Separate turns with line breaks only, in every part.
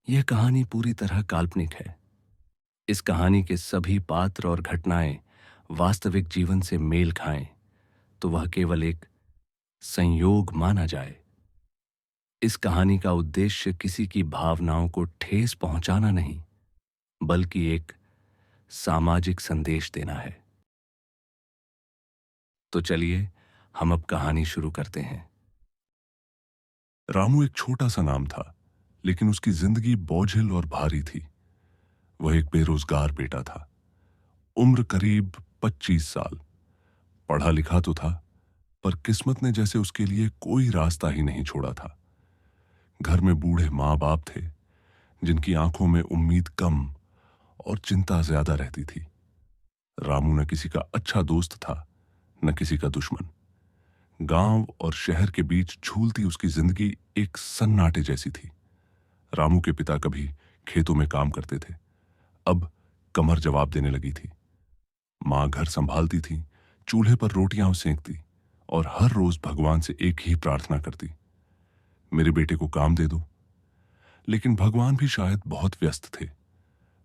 यह कहानी पूरी तरह काल्पनिक है। इस कहानी के सभी पात्र और घटनाएं वास्तविक जीवन से मेल खाएं तो वह केवल एक संयोग माना जाए। इस कहानी का उद्देश्य किसी की भावनाओं को ठेस पहुंचाना नहीं, बल्कि एक सामाजिक संदेश देना है। तो चलिए हम अब कहानी शुरू करते हैं।
रामू एक छोटा सा नाम था, लेकिन उसकी जिंदगी बोझिल और भारी थी। वह एक बेरोजगार बेटा था। उम्र करीब 25 साल। पढ़ा लिखा तो था, पर किस्मत ने जैसे उसके लिए कोई रास्ता ही नहीं छोड़ा था। घर में बूढ़े माँ बाप थे, जिनकी आंखों में उम्मीद कम और चिंता ज्यादा रहती थी। रामू न किसी का अच्छा दोस्त था, न किसी का दुश्मन। गांव और शहर के बीच झूलती उसकी जिंदगी एक सन्नाटे जैसी थी। रामू के पिता कभी खेतों में काम करते थे, अब कमर जवाब देने लगी थी। मां घर संभालती थी, चूल्हे पर रोटियां सेंकती और हर रोज भगवान से एक ही प्रार्थना करती, मेरे बेटे को काम दे दो। लेकिन भगवान भी शायद बहुत व्यस्त थे।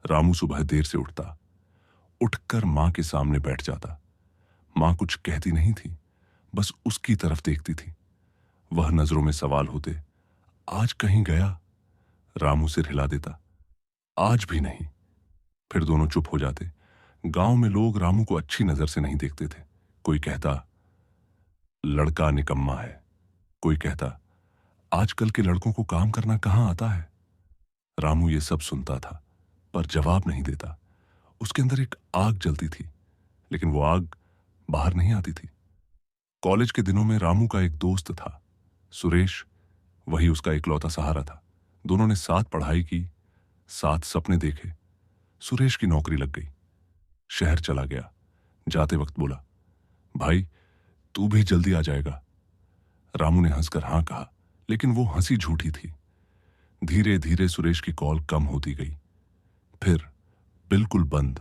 रामू सुबह देर से उठकर मां के सामने बैठ जाता। मां कुछ कहती नहीं थी, बस उसकी तरफ देखती थी। वह नजरों में सवाल होते, आज कहीं गया? रामू सिर हिला देता, आज भी नहीं। फिर दोनों चुप हो जाते। गांव में लोग रामू को अच्छी नजर से नहीं देखते थे। कोई कहता, लड़का निकम्मा है। कोई कहता, आजकल के लड़कों को काम करना कहां आता है। रामू ये सब सुनता था, पर जवाब नहीं देता। उसके अंदर एक आग जलती थी, लेकिन वो आग बाहर नहीं आती थी। कॉलेज के दिनों में रामू का एक दोस्त था, सुरेश। वही उसका इकलौता सहारा था। दोनों ने साथ पढ़ाई की, साथ सपने देखे। सुरेश की नौकरी लग गई, शहर चला गया। जाते वक्त बोला, भाई तू भी जल्दी आ जाएगा। रामू ने हंसकर हां कहा, लेकिन वो हंसी झूठी थी। धीरे धीरे सुरेश की कॉल कम होती गई, फिर बिल्कुल बंद।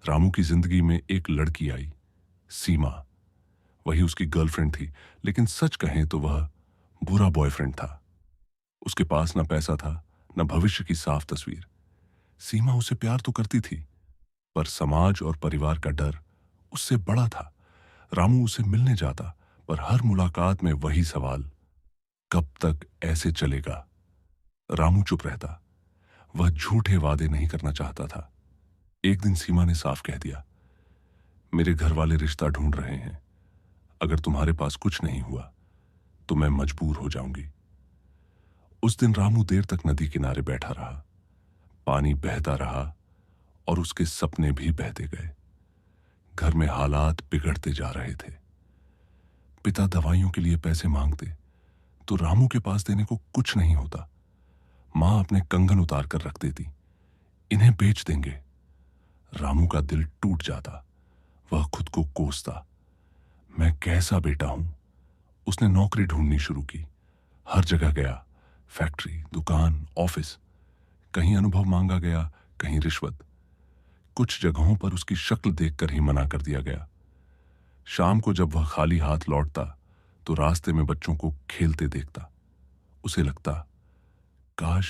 रामू की जिंदगी में एक लड़की आई, सीमा। वही उसकी गर्लफ्रेंड थी, लेकिन सच कहें तो वह बुरा बॉयफ्रेंड था। उसके पास न पैसा था, न भविष्य की साफ तस्वीर। सीमा उसे प्यार तो करती थी, पर समाज और परिवार का डर उससे बड़ा था। रामू उसे मिलने जाता, पर हर मुलाकात में वही सवाल, कब तक ऐसे चलेगा। रामू चुप रहता। वह झूठे वादे नहीं करना चाहता था। एक दिन सीमा ने साफ कह दिया, मेरे घर वाले रिश्ता ढूंढ रहे हैं। अगर तुम्हारे पास कुछ नहीं हुआ तो मैं मजबूर हो जाऊंगी। उस दिन रामू देर तक नदी किनारे बैठा रहा। पानी बहता रहा और उसके सपने भी बहते गए। घर में हालात बिगड़ते जा रहे थे। पिता दवाइयों के लिए पैसे मांगते तो रामू के पास देने को कुछ नहीं होता। मां अपने कंगन उतार कर रख देती, इन्हें बेच देंगे। रामू का दिल टूट जाता। वह खुद को कोसता, मैं कैसा बेटा हूं। उसने नौकरी ढूंढनी शुरू की। हर जगह गया, फैक्ट्री, दुकान, ऑफिस। कहीं अनुभव मांगा गया, कहीं रिश्वत। कुछ जगहों पर उसकी शक्ल देखकर ही मना कर दिया गया। शाम को जब वह खाली हाथ लौटता तो रास्ते में बच्चों को खेलते देखता। उसे लगता, काश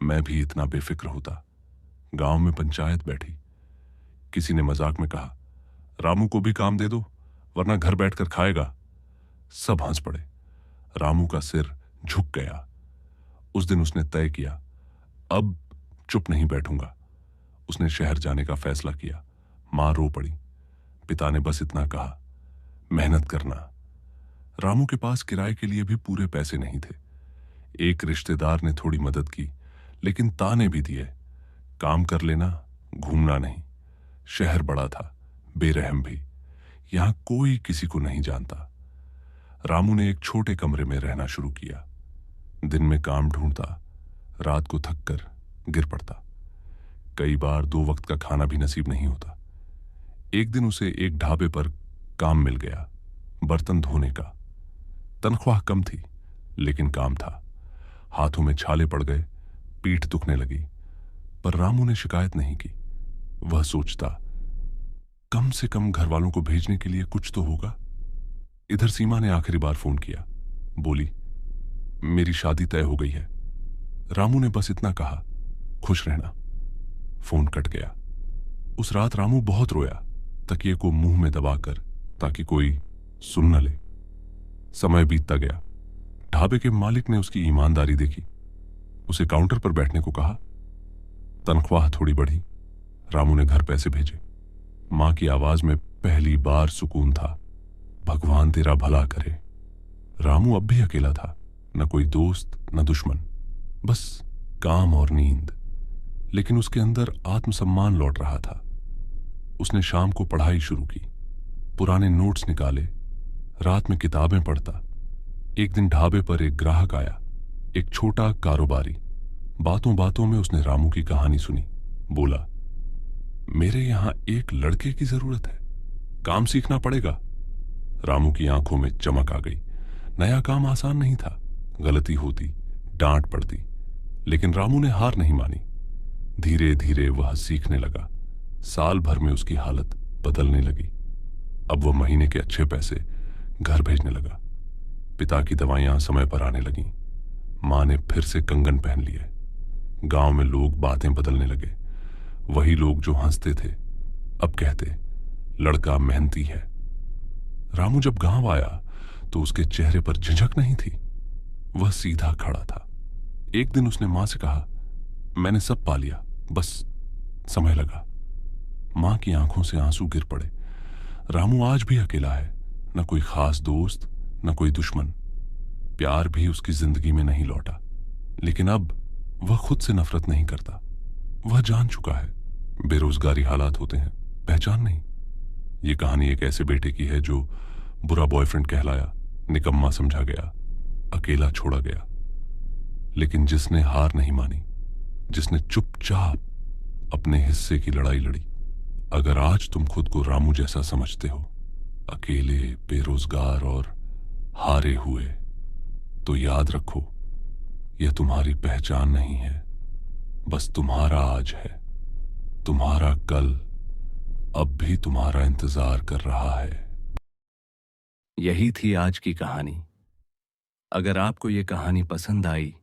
मैं भी इतना बेफिक्र होता। गांव में पंचायत बैठी। किसी ने मजाक में कहा, रामू को भी काम दे दो, वरना घर बैठकर खाएगा। सब हंस पड़े। रामू का सिर झुक गया। उस दिन उसने तय किया, अब चुप नहीं बैठूंगा। उसने शहर जाने का फैसला किया। मां रो पड़ी। पिता ने बस इतना कहा, मेहनत करना। रामू के पास किराए के लिए भी पूरे पैसे नहीं थे। एक रिश्तेदार ने थोड़ी मदद की, लेकिन ताने भी दिए, काम कर लेना, घूमना नहीं। शहर बड़ा था, बेरहम भी। यहां कोई किसी को नहीं जानता। रामू ने एक छोटे कमरे में रहना शुरू किया। दिन में काम ढूंढता, रात को थक कर गिर पड़ता। कई बार 2 वक्त का खाना भी नसीब नहीं होता। एक दिन उसे एक ढाबे पर काम मिल गया, बर्तन धोने का। तनख्वाह कम थी, लेकिन काम था। हाथों में छाले पड़ गए, पीठ दुखने लगी, पर रामू ने शिकायत नहीं की। वह सोचता, कम से कम घर वालों को भेजने के लिए कुछ तो होगा। इधर सीमा ने आखिरी बार फोन किया। बोली, मेरी शादी तय हो गई है। रामू ने बस इतना कहा, खुश रहना। फोन कट गया। उस रात रामू बहुत रोया, तकिए को मुंह में दबाकर, ताकि कोई सुन न ले। समय बीतता गया। ढाबे के मालिक ने उसकी ईमानदारी देखी, उसे काउंटर पर बैठने को कहा। तनख्वाह थोड़ी बढ़ी। रामू ने घर पैसे भेजे। मां की आवाज में पहली बार सुकून था। भगवान तेरा भला करे। रामू अब भी अकेला था, न कोई दोस्त न दुश्मन, बस काम और नींद। लेकिन उसके अंदर आत्मसम्मान लौट रहा था। उसने शाम को पढ़ाई शुरू की, पुराने नोट्स निकाले, रात में किताबें पढ़ता। एक दिन ढाबे पर एक ग्राहक आया, एक छोटा कारोबारी। बातों बातों में उसने रामू की कहानी सुनी। बोला, मेरे यहां एक लड़के की जरूरत है, काम सीखना पड़ेगा। रामू की आंखों में चमक आ गई। नया काम आसान नहीं था, गलती होती, डांट पड़ती, लेकिन रामू ने हार नहीं मानी। धीरे धीरे वह सीखने लगा। साल भर में उसकी हालत बदलने लगी। अब वह महीने के अच्छे पैसे घर भेजने लगा। पिता की दवाइयां समय पर आने लगीं। मां ने फिर से कंगन पहन लिए। गांव में लोग बातें बदलने लगे। वही लोग जो हंसते थे अब कहते, लड़का मेहनती है। रामू जब गांव आया तो उसके चेहरे पर झिझक नहीं थी, वह सीधा खड़ा था। एक दिन उसने मां से कहा, मैंने सब पा लिया, बस समय लगा। मां की आंखों से आंसू गिर पड़े। रामू आज भी अकेला है, न कोई खास दोस्त न कोई दुश्मन। प्यार भी उसकी जिंदगी में नहीं लौटा। लेकिन अब वह खुद से नफरत नहीं करता। वह जान चुका है, बेरोजगारी हालात होते हैं, पहचान नहीं। ये कहानी एक ऐसे बेटे की है जो बुरा बॉयफ्रेंड कहलाया, निकम्मा समझा गया, अकेला छोड़ा गया, लेकिन जिसने हार नहीं मानी, जिसने चुपचाप अपने हिस्से की लड़ाई लड़ी। अगर आज तुम खुद को रामू जैसा समझते हो, अकेले, बेरोजगार और हारे हुए, तो याद रखो, यह तुम्हारी पहचान नहीं है, बस तुम्हारा आज है। तुम्हारा कल अब भी तुम्हारा इंतजार कर रहा है।
यही थी आज की कहानी। अगर आपको ये कहानी पसंद आई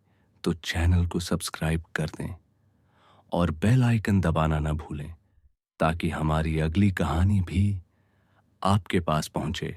तो चैनल को सब्सक्राइब कर दें और बेल आइकन दबाना ना भूलें, ताकि हमारी अगली कहानी भी आपके पास पहुंचे।